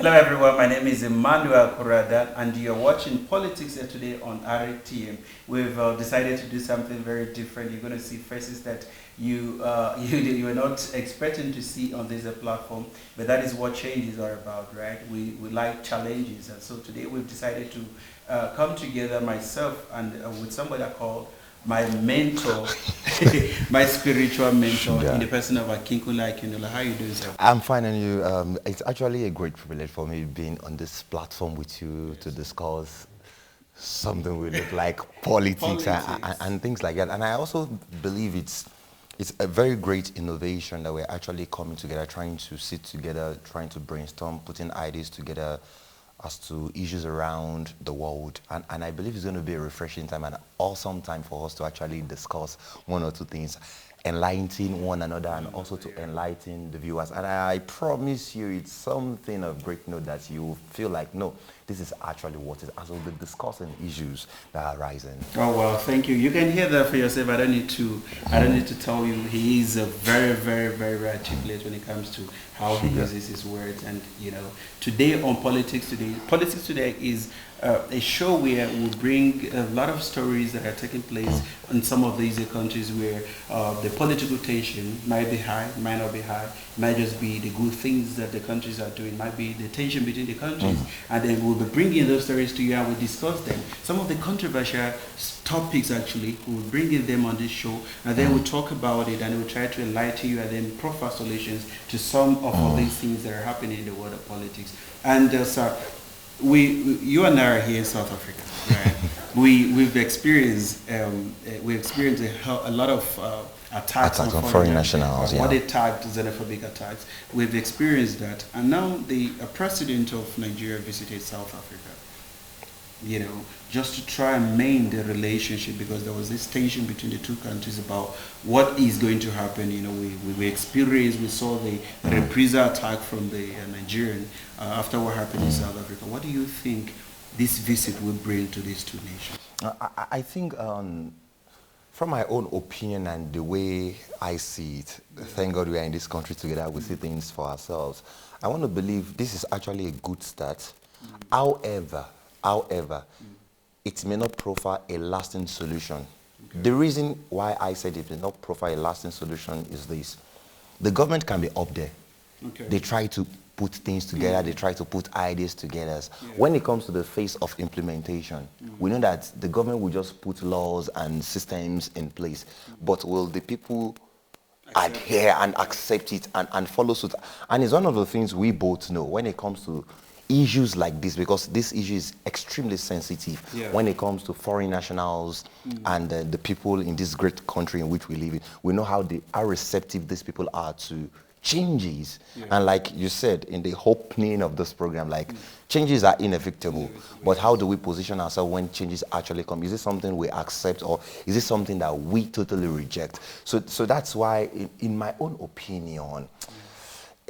Hello everyone, my name is Emmy Akura and you're watching Politics Here Today on RTM. We've decided to do something very different. You're going to see faces that you were not expecting to see on this platform, but that is what changes are about, right? We like challenges, and so today we've decided to come together, myself and with somebody I called my mentor, my spiritual mentor, in the person of Akinkula Akinula. How are you doing, sir? I'm fine, and you? It's actually a great privilege for me being on this platform with you to discuss something we look like politics. And things like that. And I also believe it's a very great innovation that we're actually coming together, trying to sit together, trying to brainstorm, putting ideas together as to issues around the world. And I believe it's going to be a refreshing time and awesome time for us to actually discuss one or two things, enlightening one another and also to enlighten the viewers. And I promise you it's something of great note that you feel like, no, this is actually what it is, as we'll be discussing issues that are rising. Oh well, thank you. You can hear that for yourself. I don't need to tell you. He is a very, very, very articulate when it comes to how he uses his words. And today on Politics Today is a show where we bring a lot of stories that are taking place in some of these countries where the political tension might be high, might not be high, might just be the good things that the countries are doing, might be the tension between the countries, and then we'll be bringing those stories to you and we'll discuss them. Some of the controversial topics, actually, we'll bring in them on this show, and then we'll talk about it and we'll try to enlighten you and then proffer solutions to some of all these things that are happening in the world of politics. And sir, you and I are here in South Africa. Right? we've experienced a lot of attacks on foreign nationals. What they tagged xenophobic attacks. We've experienced that, and now the president of Nigeria visited South Africa. Just to try and mend the relationship, because there was this tension between the two countries about what is going to happen. We saw the reprisal attack from the Nigerian after what happened in South Africa. What do you think this visit will bring to these two nations? I think, from my own opinion and the way I see it, thank God we are in this country together, we see things for ourselves. I want to believe this is actually a good start. However, it may not profile a lasting solution. Okay. The reason why I said it may not profile a lasting solution is this. The government can be up there. Okay. They try to put things together, they try to put ideas together. Yeah. When it comes to the phase of implementation, we know that the government will just put laws and systems in place, but will the people adhere and accept it and follow suit? And it's one of the things we both know when it comes to issues like this, because this issue is extremely sensitive when it comes to foreign nationals and the people in this great country in which we live in. We know how receptive these people are to changes. And like you said in the opening of this program, changes are inevitable, but how do we position ourselves when changes actually come? Is it something we accept, or is it something that we totally reject? So that's why, in my own opinion,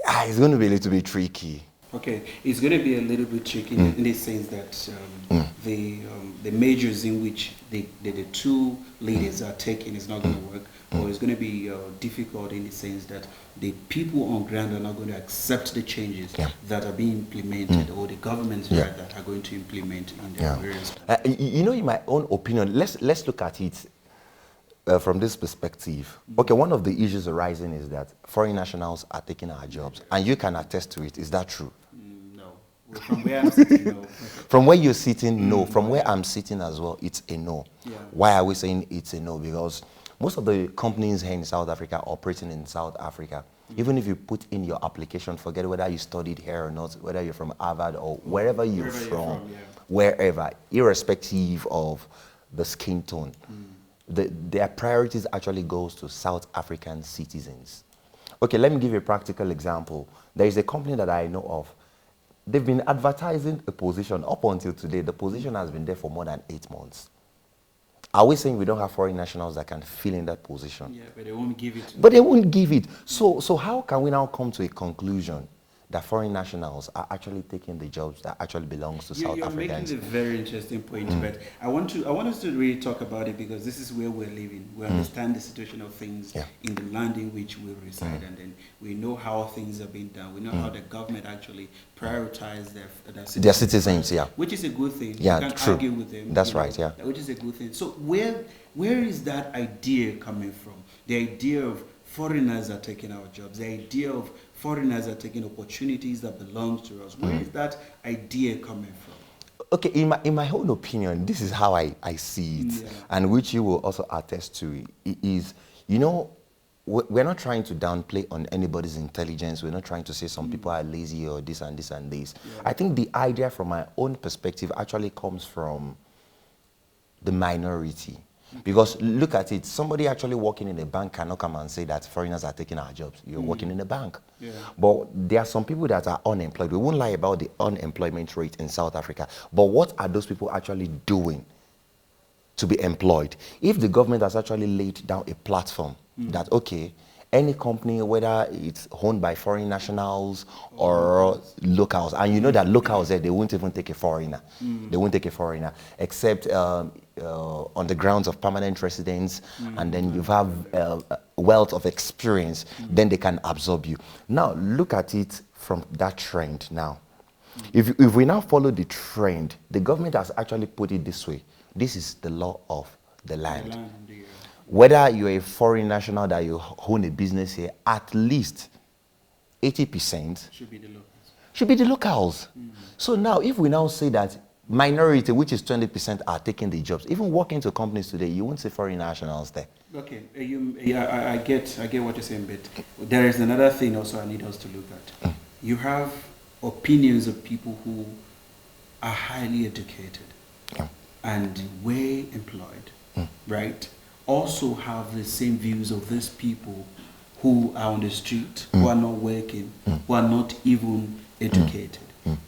it's going to be a little bit tricky. Okay, it's going to be a little bit tricky in the sense that the measures in which the two leaders are taking is not going to work, or it's going to be difficult in the sense that the people on ground are not going to accept the changes that are being implemented, or the governments that are going to implement in their various. In my own opinion, let's look at it from this perspective. Okay, one of the issues arising is that foreign nationals are taking our jobs, and you can attest to it. Is that true? No. From where I'm sitting, no. From where you're sitting, no. From where I'm sitting as well, it's a no. Yeah. Why are we saying it's a no? Because most of the companies here in South Africa are operating in South Africa. Even if you put in your application, forget whether you studied here or not, whether you're from Harvard or wherever you're from, wherever, irrespective of the skin tone. Their priorities actually goes to South African citizens. Okay, let me give you a practical example. There is a company that I know of. They've been advertising a position up until today. The position has been there for more than 8 months. Are we saying we don't have foreign nationals that can fill in that position? Yeah, but they won't give it. But they won't give it. So how can we now come to a conclusion that foreign nationals are actually taking the jobs that actually belongs to South You're Africans. making a very interesting point, but I want us to really talk about it because this is where we're living. We understand the situation of things in the land in which we reside, and then we know how things are being done. We know how the government actually prioritize their citizens, which is a good thing. Yeah, you can't true. argue with them. That's right, yeah. Which is a good thing. So where is that idea coming from? The idea of foreigners are taking our jobs, the idea of foreigners are taking opportunities that belong to us. Where is that idea coming from? Okay, in my own opinion, this is how I see it, and which you will also attest to, is, you know, we're not trying to downplay on anybody's intelligence. We're not trying to say some people are lazy or this and this and this. Yeah. I think the idea from my own perspective actually comes from the minority. Because look at it, somebody actually working in a bank cannot come and say that foreigners are taking our jobs. You're working in a bank. Yeah. But there are some people that are unemployed. We won't lie about the unemployment rate in South Africa. But what are those people actually doing to be employed? If the government has actually laid down a platform that, okay, any company, whether it's owned by foreign nationals or locals, and you know that locals, they won't even take a foreigner. They won't take a foreigner, except on the grounds of permanent residence, and then you have wealth of experience, then they can absorb you. Now, look at it from that trend now. If we now follow the trend, the government has actually put it this way. This is the law of the land. Whether you're a foreign national that you own a business here, at least 80% should be the locals. Should be the locals. So now, if we now say that minority, which is 20%, are taking the jobs, even working to companies today, you won't see foreign nationals there. Okay, I get what you're saying, but there is another thing also I need us to look at. You have opinions of people who are highly educated and well employed, right? Also have the same views of these people who are on the street, who are not working, who are not even educated.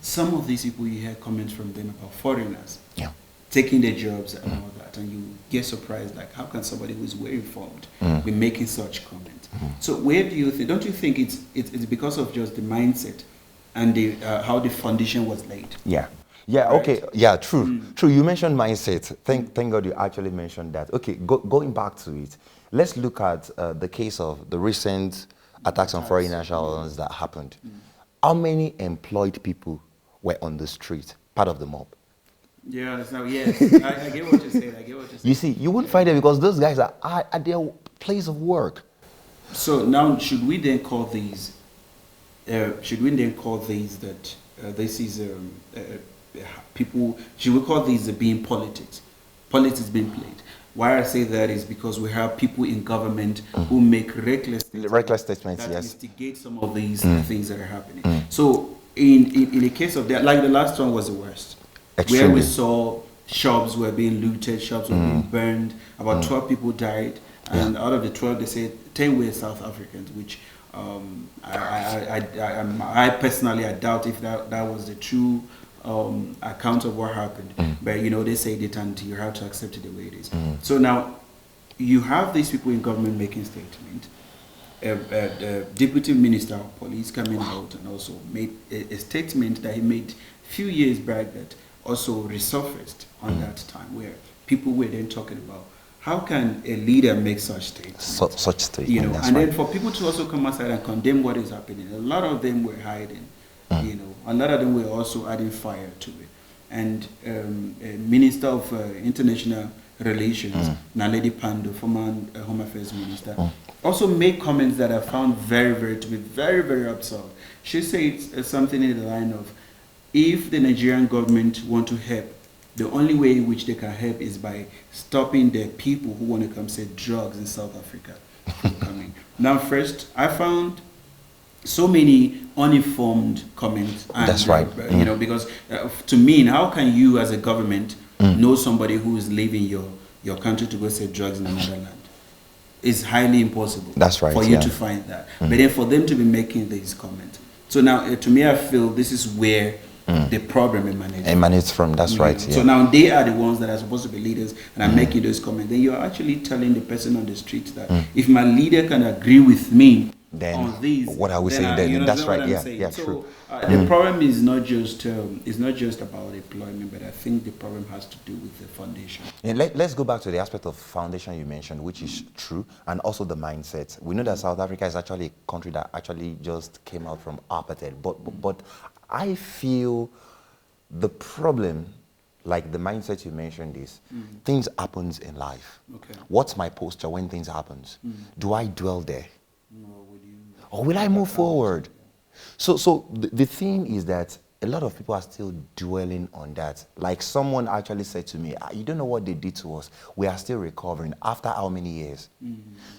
Some of these people, you hear comments from them about foreigners taking their jobs and all that, and you get surprised, like, how can somebody who is well informed be making such comments? So where do you think, don't you think it's because of just the mindset and the how the foundation was laid? Yeah, right? Okay, yeah, true. You mentioned mindset. Thank God you actually mentioned that. Okay, going back to it, let's look at the case of the recent attacks on foreign nationals that happened. How many employed people were on the street, part of the mob? Yeah, yes, I get what you're saying. You see, you won't find it because those guys are at their place of work. So now, should we then call these that this is people, should we call these being politics being played? Why I say that is because we have people in government who make reckless statements that instigate some of these things that are happening. So in the case of that, like the last one was the worst. Extremely. Where we saw shops were being looted, shops were being burned, about 12 people died, and out of the 12 they said 10 were South Africans, which I personally, I doubt if that was the true account of what happened. But you know, they say it, and you have to accept it the way it is. So now you have these people in government making statements. The Deputy Minister of Police coming out and also made a statement that he made a few years back that also resurfaced on that time, where people were then talking about how can a leader make such statements? Such statements, you know, and then for people to also come outside and condemn what is happening. A lot of them were hiding. You know, a lot of them were also adding fire to it. And Minister of International Relations, Naledi Pandor, former Home Affairs Minister, also made comments that I found to be very, very absurd. She said something in the line of, if the Nigerian government want to help, the only way in which they can help is by stopping the people who want to come sell drugs in South Africa from coming. Now, first, I found so many uninformed comments. And, that's right. You know, because to me, how can you as a government know somebody who is leaving your country to go sell drugs in another land? It's highly impossible. That's right, for you to find that. But then for them to be making these comments. So now, to me, I feel this is where the problem emanates from. That's right. So now they are the ones that are supposed to be leaders and are making those comments. Then you're actually telling the person on the street that if my leader can agree with me then on these, what are we then saying then? you know, That's that's what right. I'm Yeah, saying. yeah, So true. the problem is not just about employment, but I think the problem has to do with the foundation. And let's go back to the aspect of foundation you mentioned, which is true, and also the mindset. We know that South Africa is actually a country that actually just came out from apartheid, but I feel the problem, like the mindset you mentioned, is things happens in life. Okay. What's my posture when things happens? Do I dwell there, Or would you or will I move forward? So the thing is that a lot of people are still dwelling on that. Like someone actually said to me, "Ah, you don't know what they did to us. We are still recovering after how many years?"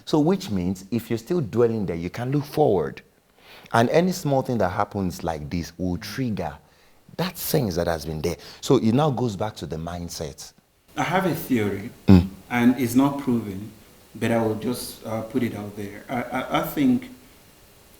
So which means if you're still dwelling there, you can look forward. And any small thing that happens like this will trigger that sense that has been there. So it now goes back to the mindset. I have a theory, and it's not proven, but I will just put it out there. I think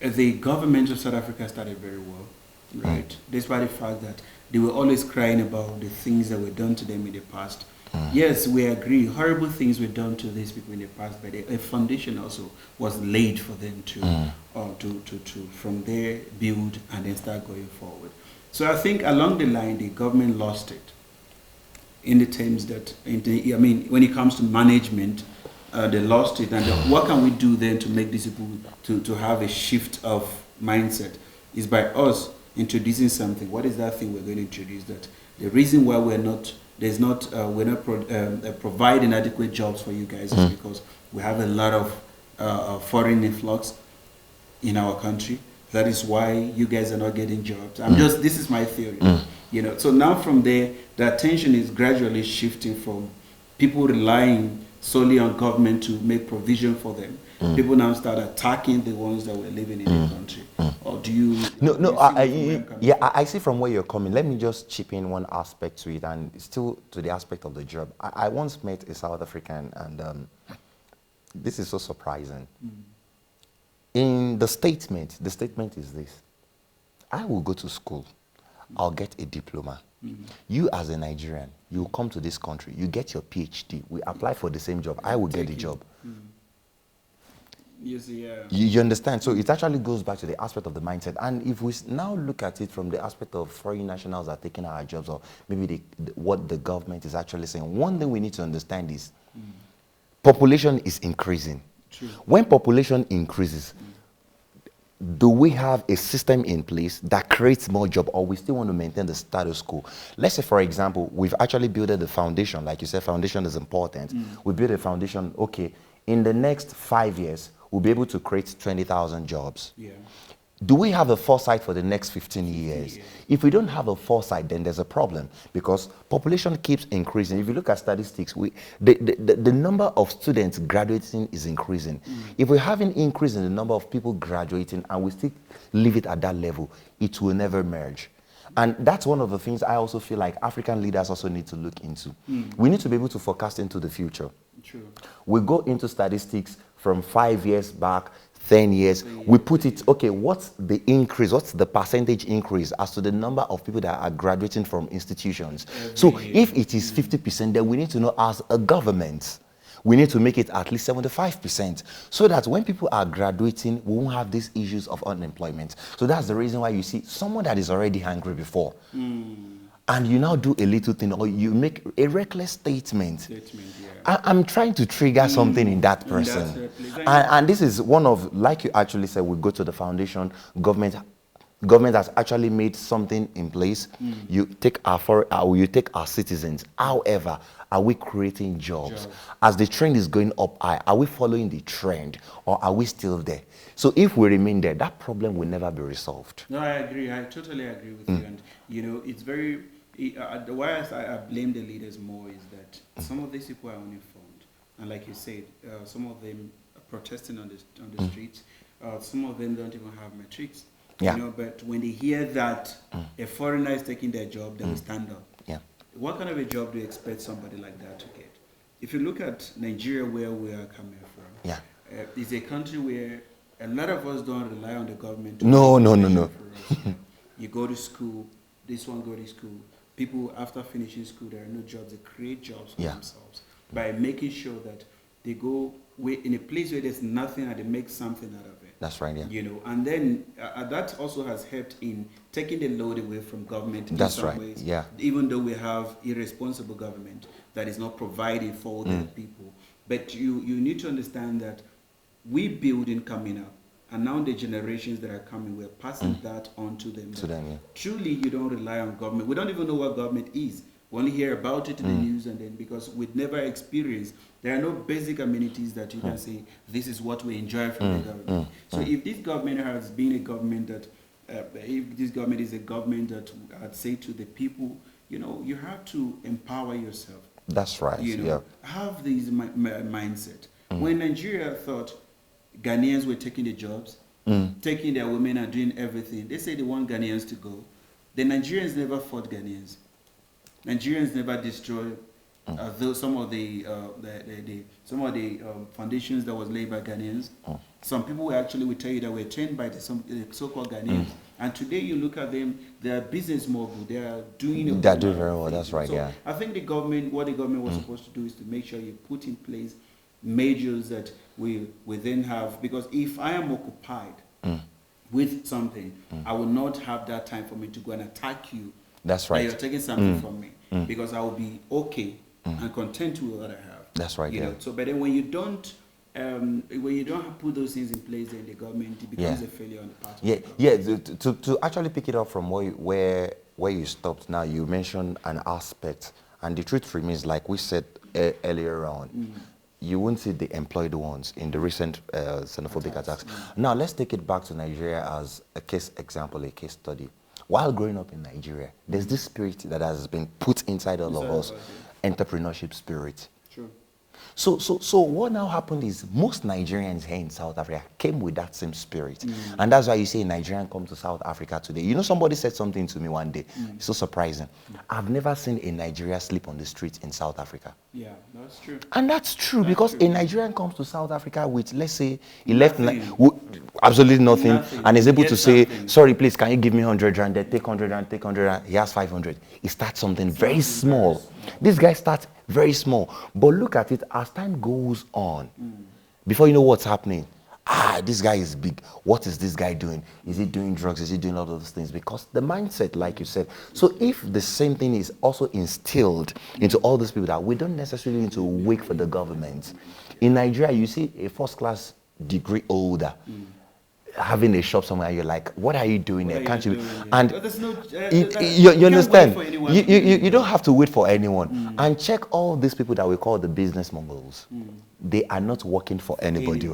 the government of South Africa started very well, right? Despite the fact that they were always crying about the things that were done to them in the past. Yes, we agree, horrible things were done to these people in the past, but a foundation also was laid for them to from there build and then start going forward. So I think along the line, the government lost it in the terms that, I mean, when it comes to management, they lost it. And what can we do then to make these people to have a shift of mindset? Is by us introducing something. What is that thing we're going to introduce? That the reason why we're not providing adequate jobs for you guys is because we have a lot of foreign influx in our country. That is why you guys are not getting jobs. This is my theory. You know, so now from there, the attention is gradually shifting from people relying solely on government to make provision for them. People now start attacking the ones that were living in the country. Or do you? I see from where you're coming. Let me just chip in one aspect to it, and still to the aspect of the job. I once met a South African, and this is so surprising. In the statement is this: I will go to school, I'll get a diploma. You as a Nigerian, you come to this country, you get your PhD, we apply for the same job, I will get the job. Yes, yeah. You understand? So it actually goes back to the aspect of the mindset. And if we now look at it from the aspect of foreign nationals are taking our jobs, or maybe what the government is actually saying, one thing we need to understand is population is increasing. True. When population increases, do we have a system in place that creates more job, or we still want to maintain the status quo? Let's say, for example, we've actually built the foundation. Like you said, foundation is important. We build a foundation. Okay, in the next 5 years, we'll be able to create 20,000 jobs. Yeah. Do we have a foresight for the next 15 years? If we don't have a foresight, then there's a problem, because population keeps increasing. If you look at statistics, the number of students graduating is increasing. If we have an increase in the number of people graduating and we still leave it at that level, it will never merge. And that's one of the things I also feel like African leaders also need to look into. We need to be able to forecast into the future. True. We go into statistics from 5 years back, 10 years, we put it, okay, what's the increase, what's the percentage increase as to the number of people that are graduating from institutions? So if it is 50%, then we need to know as a government, we need to make it at least 75%, so that when people are graduating, we won't have these issues of unemployment. So that's the reason why you see someone that is already hungry before, and you now do a little thing, or you make a reckless statement. I'm trying to trigger something in that person. And this is one of, like you actually said, we go to the foundation, government has actually made something in place. You take our citizens. However, are we creating jobs? As the trend is going up high, are we following the trend, or are we still there? So if we remain there, that problem will never be resolved. No, I agree. I totally agree with you. And, you know, it's very... why I blame the leaders more is that some of these people are uninformed, and like you said, some of them are protesting on the streets. Some of them don't even have matrics. Yeah. You know, but when they hear that a foreigner is taking their job, they will stand up. Yeah. What kind of a job do you expect somebody like that to get? If you look at Nigeria, where we are coming from, it's a country where a lot of us don't rely on the government. No. You go to school. This one go to school. People, after finishing school, there are no jobs. They create jobs for themselves by making sure that they go in a place where there's nothing and they make something out of it. That's right, yeah. You know, and then that also has helped in taking the load away from government in That's some right, ways. yeah. Even though we have irresponsible government that is not providing for the people. But you need to understand that we building coming up, and now the generations that are coming, we're passing that on to them. To them, yeah. Truly, you don't rely on government. We don't even know what government is. We only hear about it in the news, and then because we've never experienced, there are no basic amenities that you can say, this is what we enjoy from the government. So if this government has been a government that, if this government is a government that I'd say to the people, you know, you have to empower yourself. That's right, You know, yeah. have this mindset. When Nigeria thought Ghanaians were taking the jobs, taking their women and doing everything, they say they want Ghanaians to go. The Nigerians never fought Ghanaians. Nigerians never destroyed some of the foundations that was laid by Ghanaians. Some people actually will tell you that were trained by the so-called Ghanaians. And today you look at them, they are business mogul. They are doing. They're doing very well. That's right. So yeah. I think what the government was supposed to do is to make sure you put in place measures that we then have. Because if I am occupied with something, I will not have that time for me to go and attack you. That's right. That you're taking something from me, because I will be okay and content with what I have. That's right. You know. So, but then when you don't put those things in place, then the government, it becomes a failure on the part of the government. To actually pick it up from where you stopped now, you mentioned an aspect, and the truth remains, like we said earlier on, you won't see the employed ones in the recent xenophobic attacks. Now, let's take it back to Nigeria as a case example, a case study. While growing up in Nigeria, there's this spirit that has been put inside all of us, entrepreneurship spirit. Sure. So what now happened is most Nigerians here in South Africa came with that same spirit. And that's why you say Nigerian come to South Africa today. You know, somebody said something to me one day. It's so surprising. I've never seen a Nigerian sleep on the street in South Africa. Yeah, that's true. And that's true, because a Nigerian comes to South Africa with, let's say, he Nothing. absolutely nothing, and is able to say, something. sorry, please, can you give me 100 rand? They take 100 rand, take 100 rand. He has 500. He starts something very small. This guy starts very small. But look at it, as time goes on, before you know what's happening, this guy is big. What is this guy doing? Is he doing drugs? Is he doing all of those things? Because the mindset, like you said. So if the same thing is also instilled into all these people, that we don't necessarily need to wait for the government. In Nigeria, you see a first-class degree holder having a shop somewhere, you're like, what are you doing there? Can't you? And you understand? You don't have to wait for anyone. And check all these people that we call the business moguls. They are not working for anybody.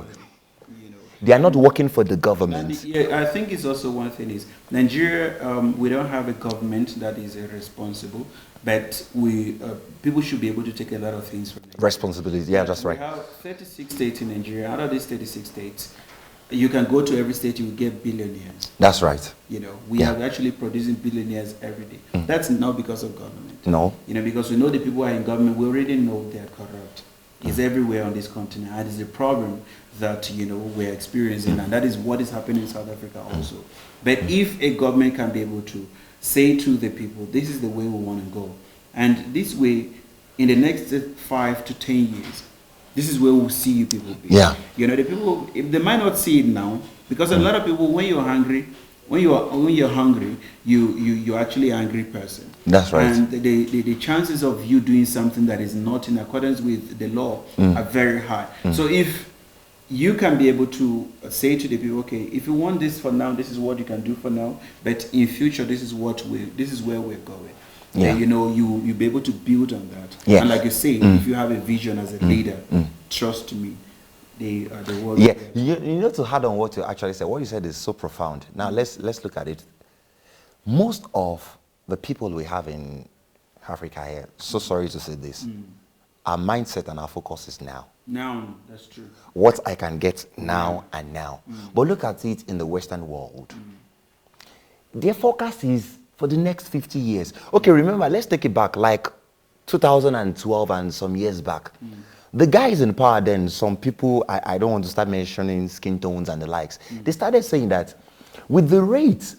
They are not working for the government. And, I think it's also one thing is Nigeria. We don't have a government that is responsible, but people should be able to take a lot of things from Nigeria. Responsibility. Yeah, that's right. We have 36 states in Nigeria. Out of these 36 states, you can go to every state, you will get billionaires. That's right. You know, we are actually producing billionaires every day. That's not because of government. No. You know, because we know the people who are in government, we already know they are corrupt. It's everywhere on this continent. And it's a problem that, you know, we're experiencing, and that is what is happening in South Africa also. But if a government can be able to say to the people, this is the way we want to go, and this way, in the next 5 to 10 years, this is where we'll see you people be. Yeah. You know, the people, if they might not see it now, because a lot of people, when you're hungry, when you're hungry, you're actually an angry person. That's right. And the chances of you doing something that is not in accordance with the law are very high. So if you can be able to say to the people, okay, if you want this for now, this is what you can do for now, but in future, this is where we're going. Yeah. You know, you'll be able to build on that. Yeah. And like you say, if you have a vision as a leader, trust me, the world. Yeah, you know, to add on what you actually said, what you said is so profound. Now let's look at it. Most of the people we have in Africa here, so sorry to say this, our mindset and our focus is now. Now, that's true. What I can get now and now. But look at it in the Western world. Their focus is for the next 50 years. Okay, remember, let's take it back, like 2012 and some years back. The guys in power then, some people, I don't want to start mentioning skin tones and the likes, they started saying that with the rate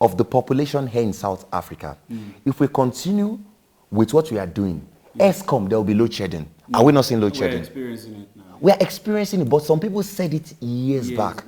of the population here in South Africa, if we continue with what we are doing, ESCOM, there will be load shedding. Are we not seeing load shedding? We're experiencing it now. We are experiencing it, but some people said it years back.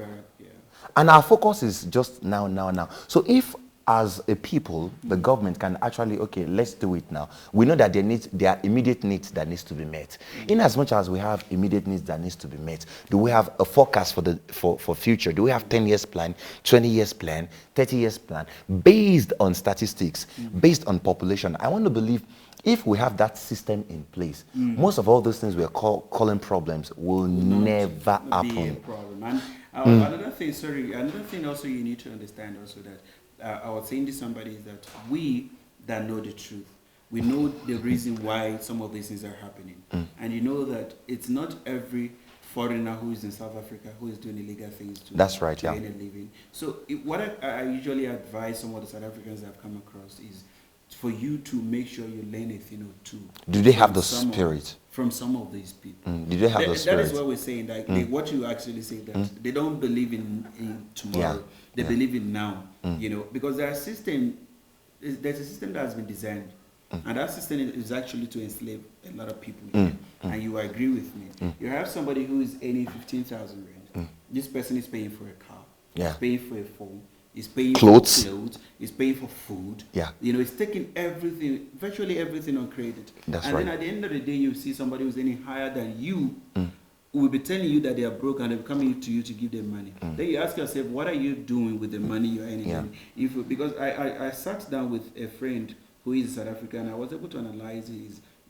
And our focus is just now. So if as a people, the government can actually, okay, let's do it now. We know that there are immediate needs that needs to be met. In as much as we have immediate needs that needs to be met, do we have a forecast for future? Do we have 10 years plan, 20 years plan, 30 years plan, based on statistics, based on population? I want to believe if we have that system in place, most of all those things we are calling problems will never happen. Be a problem. And another thing also you need to understand also that I was saying to somebody is that we that know the truth, we know the reason why some of these things are happening. And you know that it's not every foreigner who is in South Africa who is doing illegal things to earn a living. So what I usually advise some of the South Africans that have come across is for you to make sure you learn a thing or two. Do they have the spirit? From some of these people. Do they have the spirit? That is what we're saying. Like what you actually say, that they don't believe in tomorrow. They believe in now. You know, because there's a system that has been designed. And that system is actually to enslave a lot of people. And you agree with me. You have somebody who is earning 15,000 rand. This person is paying for a car. He's paying for a phone. He's paying for clothes. He's paying for food. You know, he's taking everything, virtually everything on credit. Then at the end of the day, you see somebody who's earning higher than you, who will be telling you that they are broke and they're coming to you to give them money. Then you ask yourself, what are you doing with the money you're earning? Because I sat down with a friend who is South African, and I was able to analyze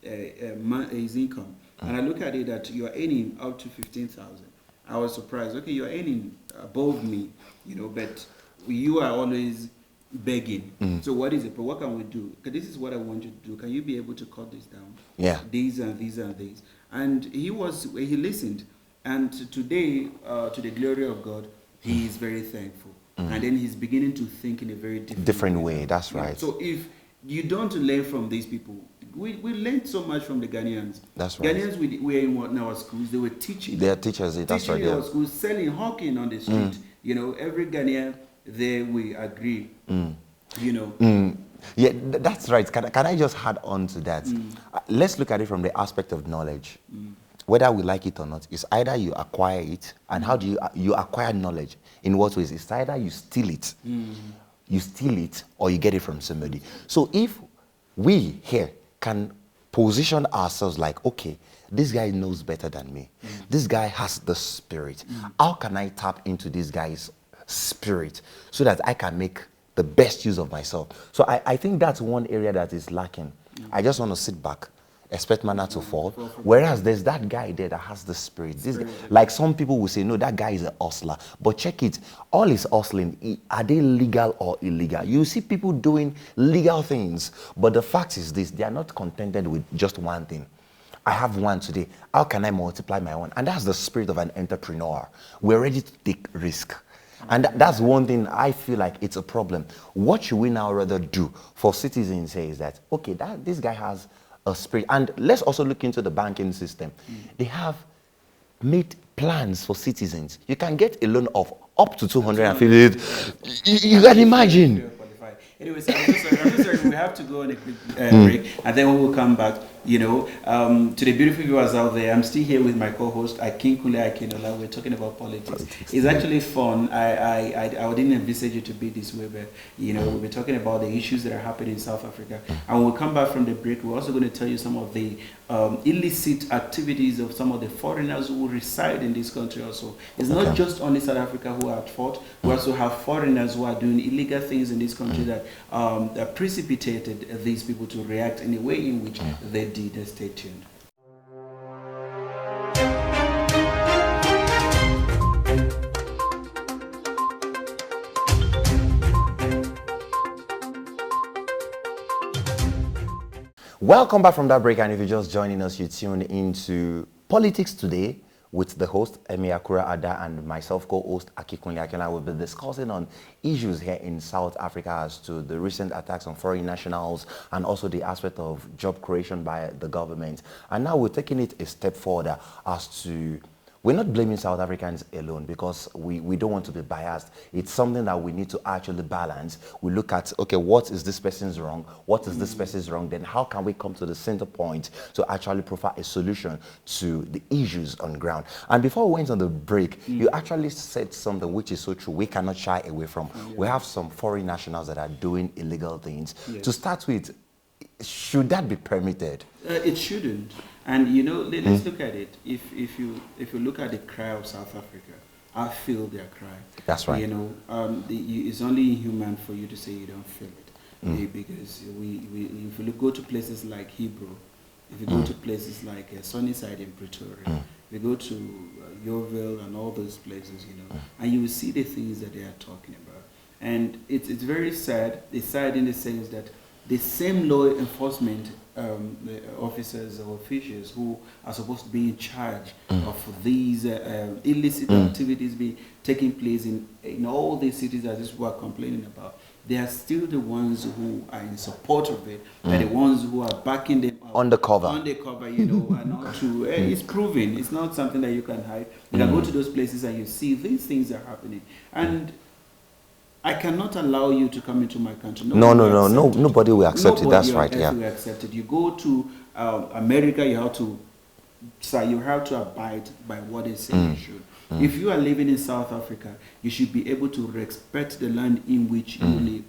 his income. And I look at it that you are earning up to 15,000. I was surprised. Okay, you're earning above me, you know, but you are always begging. So what is it? But what can we do? Because this is what I want you to do. Can you be able to cut this down? These and these and these. And he listened. And today, to the glory of God, he is very thankful. And then he's beginning to think in a very different way. That's right. So if you don't learn from these people, we learned so much from the Ghanaians. That's right. Ghanaians were in our schools. They were teaching. They are teachers. That's right. Teaching in our schools, selling, hawking on the street. You know, every Ghanaian there we agree. You know. Yeah, that's right. Can I just add on to that? Let's look at it from the aspect of knowledge. Whether we like it or not, it's either you acquire it, and how do you acquire knowledge? In what ways? It's either you steal it, or you get it from somebody. So if we here can position ourselves like, okay, this guy knows better than me. This guy has the spirit. How can I tap into this guy's spirit so that I can make the best use of myself? So I think that's one area that is lacking. I just want to sit back, expect manna to fall, whereas there's that guy there that has the spirit. Like some people will say, no, that guy is a hustler, but check it, all his hustling, are they legal or illegal? You see people doing legal things, but the fact is this, they are not contented with just one thing. I have one today, how can I multiply my own? And that's the spirit of an entrepreneur. We're ready to take risk. And that's one thing I feel like it's a problem. What should we now rather do for citizens here is that, okay, this guy has a spirit. And let's also look into the banking system. They have made plans for citizens. You can get a loan of up to 250. You can imagine. Anyways, I'm so sorry. We have to go on a quick break, and then we will come back. You know, to the beautiful viewers out there, I'm still here with my co-host Akinkule Akinola. We're talking about politics. It's actually fun. I didn't envisage it to be this way, but you know, we'll be talking about the issues that are happening in South Africa. And when we come back from the break, we're also going to tell you some of the illicit activities of some of the foreigners who reside in this country. Also, it's not just only South Africa who are at fault. We also have foreigners who are doing illegal things in this country that precipitated these people to react in a way in which they did. Stay tuned. Welcome back from that break, and if you're just joining us, you tune into Politics Today with the host Emmy Akura Ada and myself, co-host Akikunle Akinola. We'll be discussing on issues here in South Africa as to the recent attacks on foreign nationals and also the aspect of job creation by the government. And now we're taking it a step further as to we're not blaming South Africans alone because we don't want to be biased. It's something that we need to actually balance. We look at, okay, what is this person's wrong? What is this person's wrong? Then how can we come to the center point to actually provide a solution to the issues on ground? And before we went on the break, you actually said something which is so true. We cannot shy away from. We have some foreign nationals that are doing illegal things. Yes. To start with, should that be permitted? It shouldn't. And you know, let's look at it. If you look at the cry of South Africa, I feel their cry. That's right. You know, it's only inhuman for you to say you don't feel it, because if you go to places like Hebrew, if you go to places like Sunnyside in Pretoria, if you go to Yeovil and all those places, you know, and you will see the things that they are talking about. And it's very sad. It's sad in the sense that the same law enforcement officers or officials who are supposed to be in charge of these illicit activities taking place in all these cities that these people are complaining about, they are still the ones who are in support of it, and the ones who are backing them up. Undercover, you know, and not to, it's proven. It's not something that you can hide. You can go to those places and you see these things are happening. And I cannot allow you to come into my country. Nobody will accept it. That's right. Yeah. Will accept it. You go to America, you have to abide by what they say you should. If you are living in South Africa, you should be able to respect the land in which you live.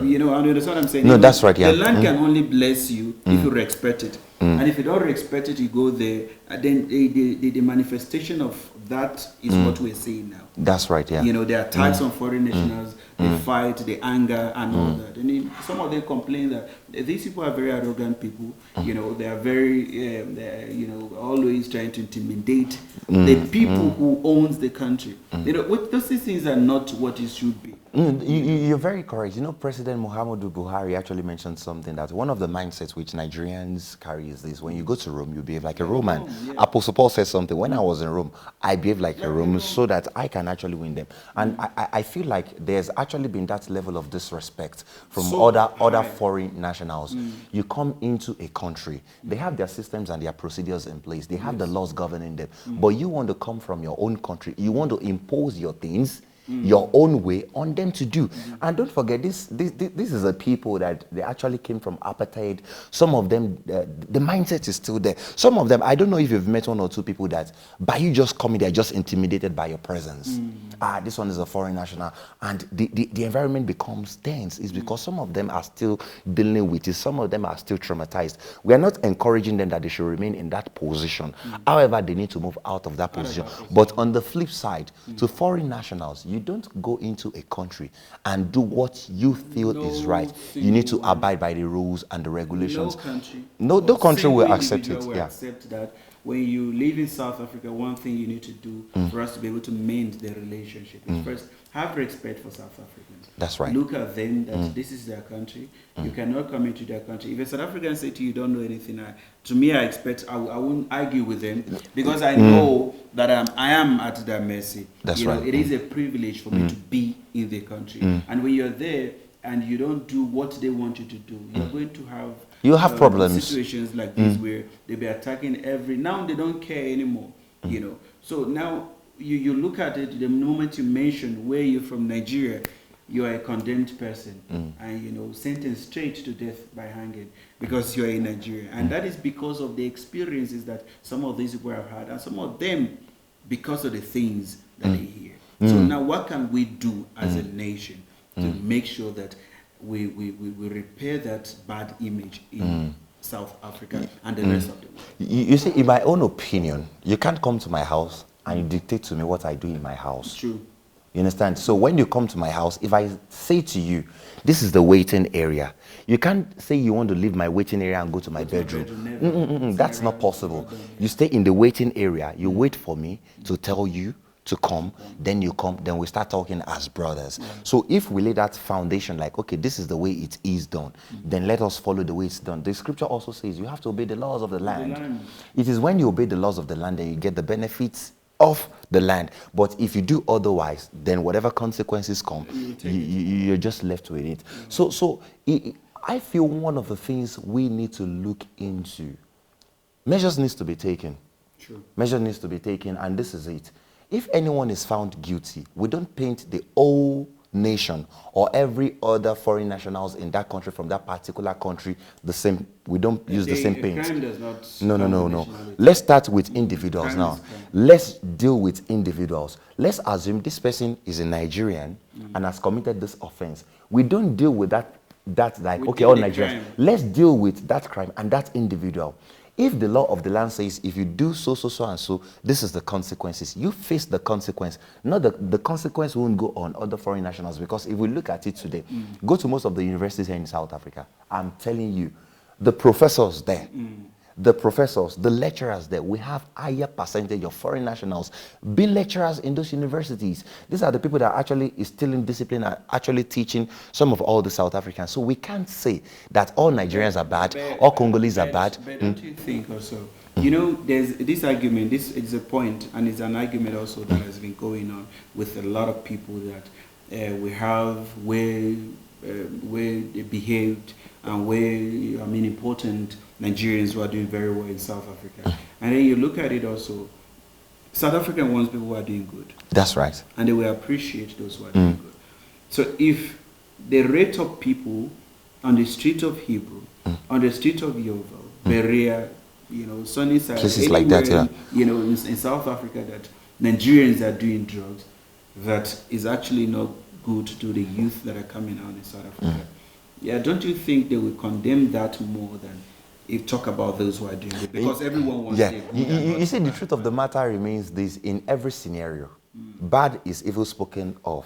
You know, and that's what I'm saying. No, that's right. Yeah. The land can only bless you if you respect it. And if you don't respect it, you go there. Then the manifestation of that is what we're seeing now. That's right. Yeah. You know, the attacks on foreign nationals, the fight, the anger, and all that. And some of them complain that these people are very arrogant people. You know, they are very, you know, always trying to intimidate the people who owns the country. You know, those things are not what it should be. You're very correct. You know, President Muhammadu Buhari actually mentioned something that one of the mindsets which Nigerians carry is this: when you go to Rome, you behave like a Roman. Yeah. Apostle Paul said something. When I was in Rome, I behaved like a Roman so that I can actually win them. And I feel like there's actually been that level of disrespect from other foreign nationals. You come into a country, they have their systems and their procedures in place. They have the laws governing them. But you want to come from your own country. You want to impose your things your own way on them to do. And don't forget, this is a people that they actually came from apartheid. Some of them, the mindset is still there. Some of them, I don't know if you've met one or two people that by you just coming, they're just intimidated by your presence. This one is a foreign national, and the environment becomes tense. It's because some of them are still dealing with it. Some of them are still traumatized. We are not encouraging them that they should remain in that position. However, they need to move out of that position. But on the flip side, to foreign nationals, you don't go into a country and do what you feel is right. You need to abide by the rules and the regulations. No country will accept it. Yeah. Accept that. When you live in South Africa, one thing you need to do for us to be able to mend the relationship is first have respect for South Africans. That's right. Look at them that this is their country. You cannot come into their country. If a South African say to you, don't know anything, to me, I expect I won't argue with them because I know that I am at their mercy. That's right. It is a privilege for me to be in the country. And when you're there and you don't do what they want you to do, you're going to have problems. Situations like this where they'll be attacking now they don't care anymore. You know. So now you look at it, the moment you mention where you're from, Nigeria, you are a condemned person and sentenced straight to death by hanging because you are in Nigeria. And that is because of the experiences that some of these people have had, and some of them because of the things that they hear. So now what can we do as a nation to make sure that we repair that bad image in South Africa and the rest of the world? You see, in my own opinion, you can't come to my house and you dictate to me what I do in my house. True. You understand? So when you come to my house, if I say to you, this is the waiting area, you can't say you want to leave my waiting area and go to my bedroom. That's not possible. You stay in the waiting area. You wait for me to tell you to come, then you come, then we start talking as brothers. So if we lay that foundation like, okay, this is the way it is done, then let us follow the way it's done. The scripture also says you have to obey the laws of the land. It is when you obey the laws of the land that you get the benefits of the land. But if you do otherwise, then whatever consequences come, you're just left with it. So I feel one of the things we need to look into, measures needs to be taken. True. Measure needs to be taken, and this is it. If anyone is found guilty, we don't paint the whole nation or every other foreign nationals in that country from that particular country the same. We don't use the same paint. Crime does not No. Let's start with individuals now. Let's deal with individuals. Let's assume this person is a Nigerian and has committed this offense. We don't deal with that like, okay, all Nigerians. Let's deal with that crime and that individual. If the law of the land says if you do so and so, this is the consequences. You face the consequence. Not the consequence won't go on other foreign nationals, because if we look at it today, go to most of the universities here in South Africa. I'm telling you, the professors there, the professors, the lecturers there, we have higher percentage of foreign nationals being lecturers in those universities. These are the people that are actually instilling discipline and actually teaching some of all the South Africans. So we can't say that all Nigerians are bad, all Congolese are bad. But don't you think also, you know, there's this argument, this is a point, and it's an argument also that has been going on with a lot of people that we have where they behaved and where, important Nigerians who are doing very well in South Africa. And then you look at it also, South African wants people who are doing good. That's right. And they will appreciate those who are doing good. So if the rate of people on the street of Hebrew, on the street of Yeovil, Berea, Sunnyside, places like that, yeah. In South Africa, that Nigerians are doing drugs, that is actually not good to the youth that are coming out in South Africa. Yeah, don't you think they will condemn that more than if talk about those who are doing it? Because everyone wants to. You see, the truth of the matter remains this: in every scenario, bad is evil spoken of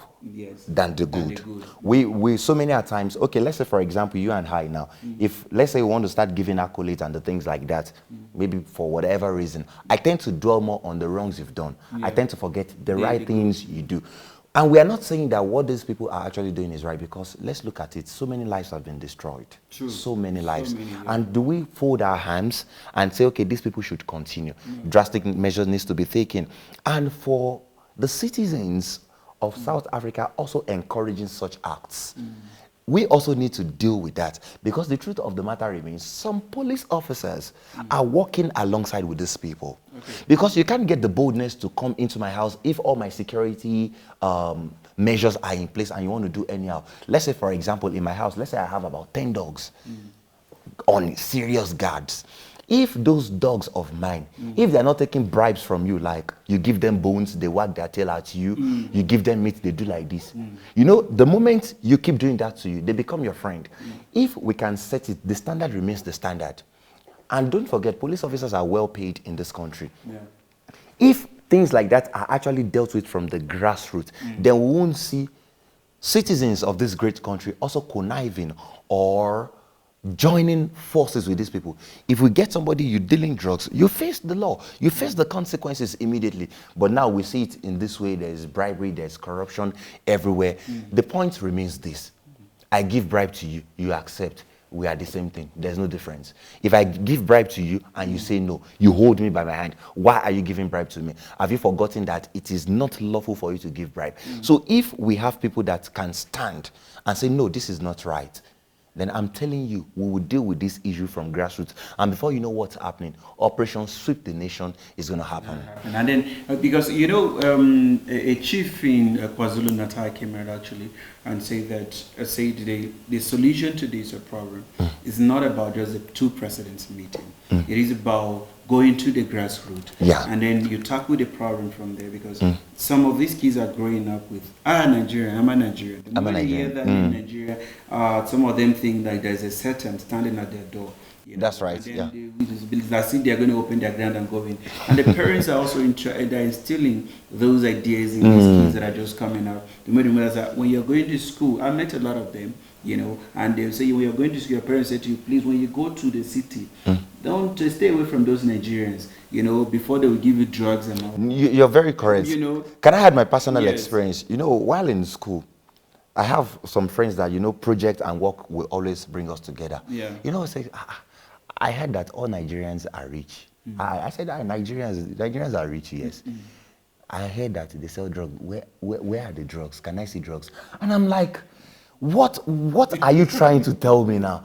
than the good. We so many times, okay, let's say for example, you and I now, if let's say we want to start giving accolades and the things like that, maybe for whatever reason, I tend to dwell more on the wrongs you've done. I tend to forget the right things you do. And we are not saying that what these people are actually doing is right, because let's look at it. So many lives have been destroyed. True. So many lives. And do we fold our hands and say, okay, these people should continue? Drastic measures needs to be taken. And for the citizens of South Africa also encouraging such acts, we also need to deal with that, because the truth of the matter remains some police officers are working alongside with these people. Because you can't get the boldness to come into my house if all my security measures are in place and you want to do anyhow. Let's say, for example, in my house, let's say I have about 10 dogs on serious guards. If those dogs of mine, if they're not taking bribes from you, like you give them bones, they wag their tail at you, you give them meat, they do like this. The moment you keep doing that to you, they become your friend. If we can set it, the standard remains the standard. And don't forget, police officers are well paid in this country. If things like that are actually dealt with from the grassroots, then we won't see citizens of this great country also conniving or joining forces with these people. If we get somebody, you dealing drugs, you face the law, you face the consequences immediately. But now we see it in this way: there's bribery, there's corruption everywhere. The point remains this: I give bribe to you, you accept. We are the same thing. There's no difference. If I give bribe to you and you say no, you hold me by my hand. Why are you giving bribe to me? Have you forgotten that it is not lawful for you to give bribe? So if we have people that can stand and say, no, this is not right, then I'm telling you, we will deal with this issue from grassroots. And before you know what's happening, Operation Sweep the Nation is going to happen. And then, because, a chief in KwaZulu-Natal came out actually and said that, the solution to this problem is not about just the two presidents meeting. It is about going to the grassroots. And then you tackle the problem from there, because some of these kids are growing up with, Nigerian, I'm a Nigerian. The moment you hear that in Nigeria, some of them think like there's a Satan standing at their door. That's right, They see they're going to open their ground and go in. And the parents are also they're instilling those ideas in these kids that are just coming out. The realize that when you're going to school, I met a lot of them, and they'll say, when you're going to school, your parents say to you, please, when you go to the city, don't stay away from those Nigerians, before they will give you drugs and all. You're very correct. Can I add my personal experience? While in school, I have some friends that, project and work will always bring us together. Say, I heard that all Nigerians are rich. I said, Nigerians are rich, yes. I heard that they sell drugs. Where are the drugs? Can I see drugs? And I'm like, What are you trying to tell me now?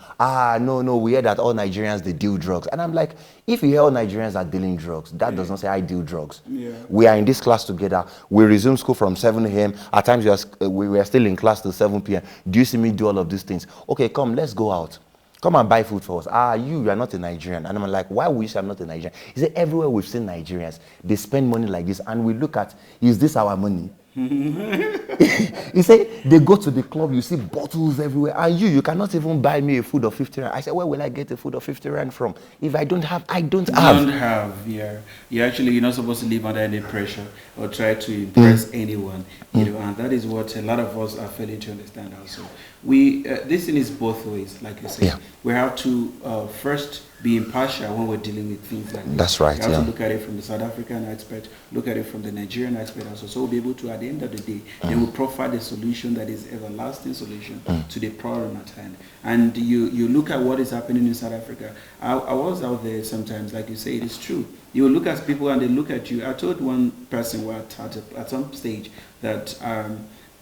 No, we hear that all Nigerians, they deal drugs. And I'm like, if you hear all Nigerians are dealing drugs, that does not say I deal drugs. Yeah. We are in this class together. We resume school from 7 a.m. At times we were still in class till 7 p.m. Do you see me do all of these things? Okay, come, let's go out. Come and buy food for us. You are not a Nigerian. And I'm like, why would you say I'm not a Nigerian? He said, everywhere we've seen Nigerians, they spend money like this. And we look at, is this our money? He said, they go to the club, you see bottles everywhere. And you cannot even buy me a food of 50 rand. I said, where will I get a food of 50 rand from? If I don't have, I don't have. You don't have, yeah. You're not supposed to live under any pressure or try to impress anyone, you know, and that is what a lot of us are failing to understand also. This thing is both ways, like you say. Yeah. We have to first be impartial when we're dealing with things like this. That's right, We have to look at it from the South African aspect, look at it from the Nigerian aspect also. So we'll be able to, at the end of the day, they will provide a solution that is everlasting solution to the problem at hand. And you look at what is happening in South Africa. I was out there sometimes, like you say, it is true. You look at people and they look at you. I told one person at some stage that,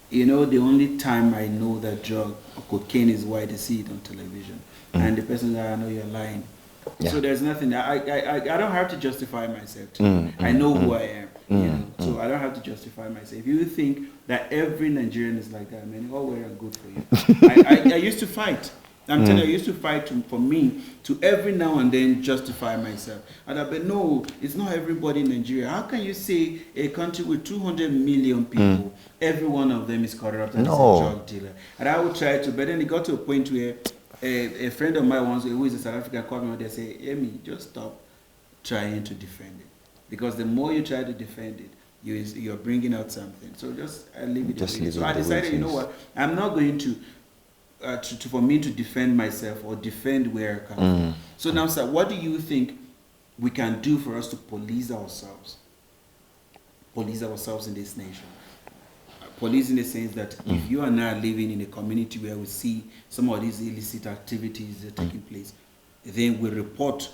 you know, the only time I know that drug or cocaine is why they see it on television. And the person said, I know you're lying. Yeah. So there's nothing. I don't have to justify myself. I know who I am. You know? So I don't have to justify myself. If you think that every Nigerian is like that, man, all well and good for you. I used to fight. I'm telling you, I used to fight for me to every now and then justify myself. And I bet, no, it's not everybody in Nigeria. How can you say a country with 200 million people, every one of them is corrupt and is a drug dealer? And I would try to, but then it got to a point where a friend of mine once, who is a South African, called me and they say, Emmy, just stop trying to defend it. Because the more you try to defend it, you're bringing out something. So just leave it. Just leave it. So I decided, you know what, I'm not going to for me to defend myself or defend where I come from. So now, sir, what do you think we can do for us to police ourselves? Police ourselves in this nation. Police in the sense that if you are now living in a community where we see some of these illicit activities taking place, then we report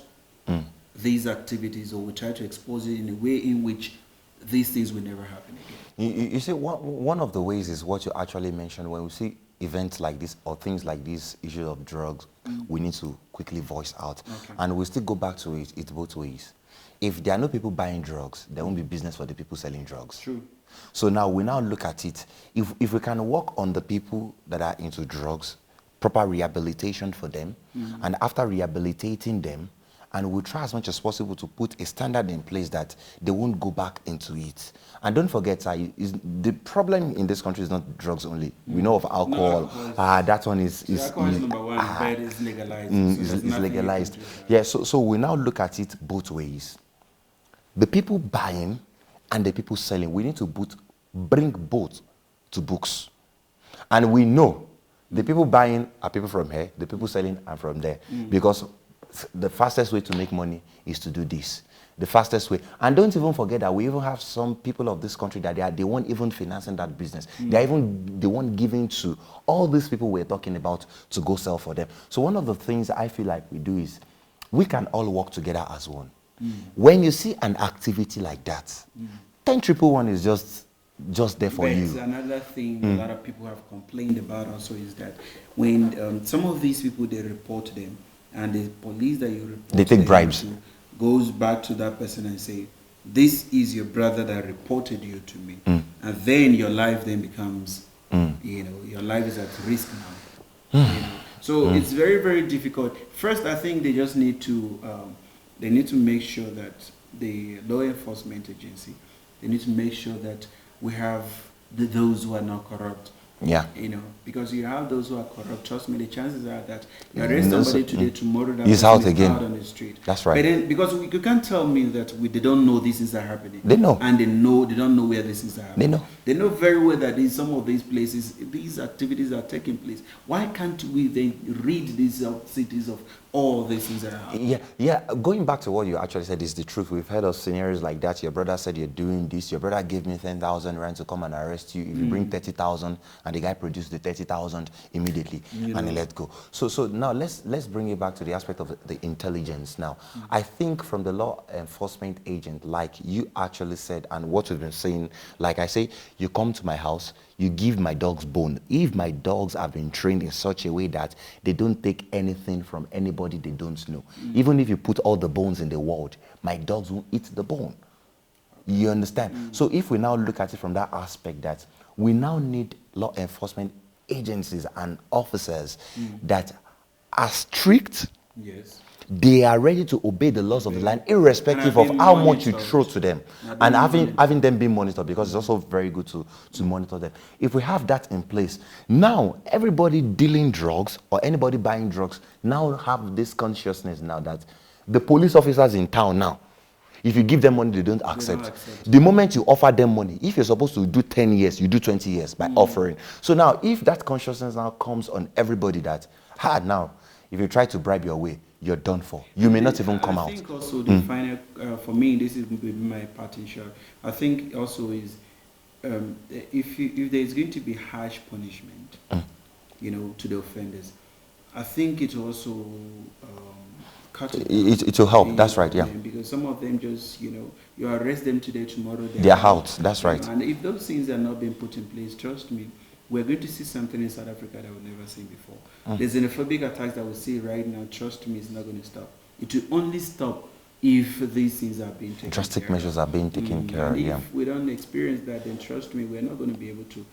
these activities or we try to expose it in a way in which these things will never happen again. You see, one of the ways is what you actually mentioned. When we see events like this or things like these issues of drugs, we need to quickly voice out. Okay. And we still go back to it both ways. If there are no people buying drugs, there won't be business for the people selling drugs. True. So now we now look at it. If we can work on the people that are into drugs, proper rehabilitation for them, and after rehabilitating them, and we'll try as much as possible to put a standard in place that they won't go back into it. And don't forget, the problem in this country is not drugs only. We know of alcohol. That one is alcohol is number one. Bed is legalized. It's legalized. Yeah. So we now look at it both ways. The people buying and the people selling. We need to bring both to books, and we know the people buying are people from here. The people selling are from there, because the fastest way to make money is to do this. The fastest way. And don't even forget that we even have some people of this country that they weren't even financing that business. They weren't giving to all these people we're talking about to go sell for them. So one of the things I feel like we do is we can all work together as one. When you see an activity like that, 10-111 is just there for you. Another thing a lot of people have complained about also is that when some of these people, they report them, and the police that you report, they take bribes, goes back to that person and say, this is your brother that reported you to me. And then your life then becomes, you know, your life is at risk now. You know? So it's very, very difficult. First, I think they just need to, make sure that the law enforcement agency, they need to make sure that we have those who are not corrupt. Yeah. You know, because you have those who are corrupt. Trust me, the chances are that you arrest somebody today, tomorrow that he's out again. Out on the street. That's right. But then, because you can't tell me that they don't know these things are happening. They know. And they don't know where these things are happening. They know. They know very well that in some of these places, these activities are taking place. Why can't we then rid these cities of all these things that are happening? Yeah. Going back to what you actually said is the truth. We've heard of scenarios like that. Your brother said you're doing this. Your brother gave me 10,000 rand to come and arrest you. If you bring 30,000 and the guy produced the 30,000 immediately, and he let go. So now let's bring it back to the aspect of the intelligence now. I think from the law enforcement agent, like you actually said, and what we've been saying, like I say, you come to my house, you give my dogs bone. If my dogs have been trained in such a way that they don't take anything from anybody they don't know, even if you put all the bones in the world, my dogs won't eat the bone. You understand? So if we now look at it from that aspect, that we now need law enforcement agencies and officers that are strict. Yes. They are ready to obey the laws of the land, irrespective of how much you throw to them. And having them be monitored, because it's also very good to monitor them. If we have that in place, now everybody dealing drugs or anybody buying drugs now have this consciousness now that the police officers in town now, if you give them money, they don't accept. The moment you offer them money, if you're supposed to do 10 years, you do 20 years by offering. So now, if that consciousness now comes on everybody that, now, if you try to bribe your way, you're done for. You may not even come out. I think also the final, for me, this is my parting shot. I think also is, if there's going to be harsh punishment, to the offenders, I think it also it will help. That's right. Yeah. Because some of them just, you arrest them today, tomorrow they're out. That's right. And if those things are not being put in place, trust me, we're going to see something in South Africa that we've never seen before. The xenophobic attacks that we see right now, trust me, it's not going to stop. It will only stop if these things are being taken drastic care measures are being taken care of. If we don't experience that, then trust me, we're not going to be able to.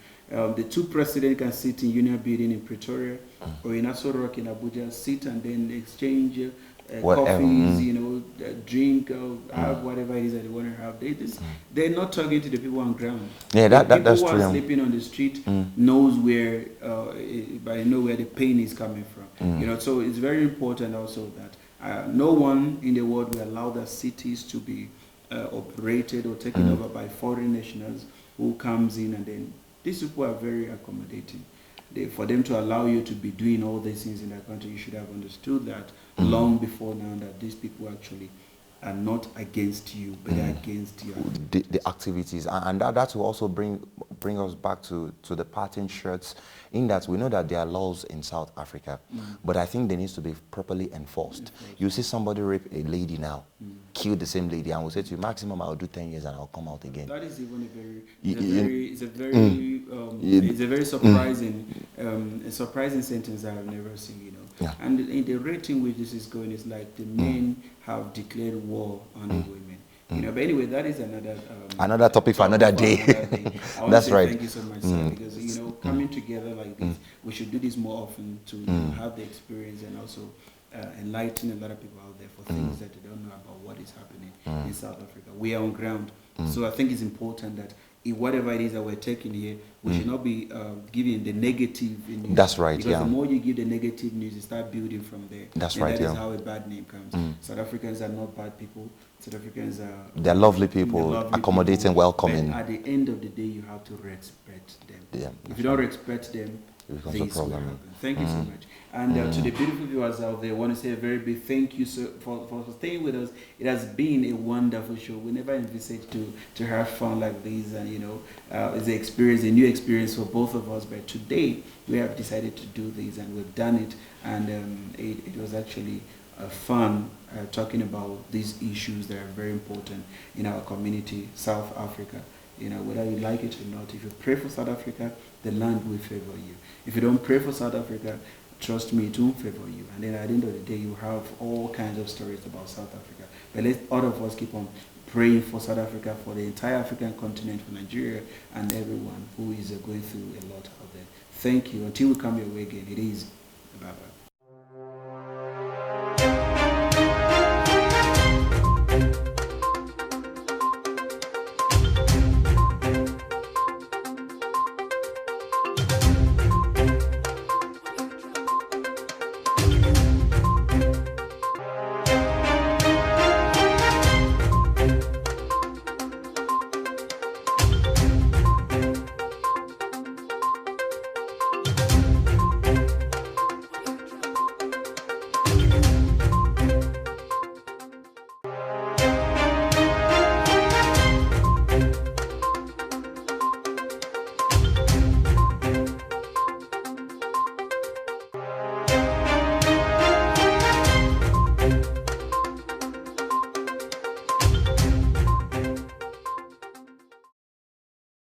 The two presidents can sit in Union Building in Pretoria or in Aso Rock in Abuja, sit and then exchange coffees, drink, have whatever it is that they want to have. They're not talking to the people on ground. Yeah, that's true. People who are sleeping on the street knows where, but know where the pain is coming from. So it's very important also that no one in the world will allow their cities to be operated or taken over by foreign nationals who comes in, and then these people are very accommodating. For them to allow you to be doing all these things in that country, you should have understood that long before now, that these people actually are not against you, but they're against you. The activities, and that will also bring us back to the parting shirts, in that we know that there are laws in South Africa, but I think they need to be properly enforced. You see somebody rape a lady now, kill the same lady, and will say to you, maximum I'll do 10 years and I'll come out again. That is even it's a very surprising, a surprising sentence I have never seen. Yeah. And in the rate in which this is going, is like the men have declared war on the women. But anyway, that is another topic for another day. That's right. Thank you so much, sir, because coming together like this, we should do this more often to have the experience and also enlighten a lot of people out there for things that they don't know about what is happening in South Africa. We are on ground, so I think it's important that whatever it is that we're taking here, we should not be giving the negative news. That's right, because the more you give the negative news, you start building from there. That's right, that is how a bad name comes. South Africans are not bad people. South Africans are... They're lovely people, accommodating, welcoming. But at the end of the day, you have to respect them. Yeah, if you don't respect them, things will happen. Thank you so much. And to the beautiful viewers out there, I want to say a very big thank you for staying with us. It has been a wonderful show. We never envisaged to have fun like this, and it's a new experience for both of us. But today we have decided to do this, and we've done it, and it was actually fun talking about these issues that are very important in our community, South Africa. Whether you like it or not, if you pray for South Africa, the land will favor you. If you don't pray for South Africa, trust me, it won't favor you. And then at the end of the day, you have all kinds of stories about South Africa. But let all of us keep on praying for South Africa, for the entire African continent, for Nigeria, and everyone who is going through a lot out there. Thank you. Until we come your way again, it is bye-bye.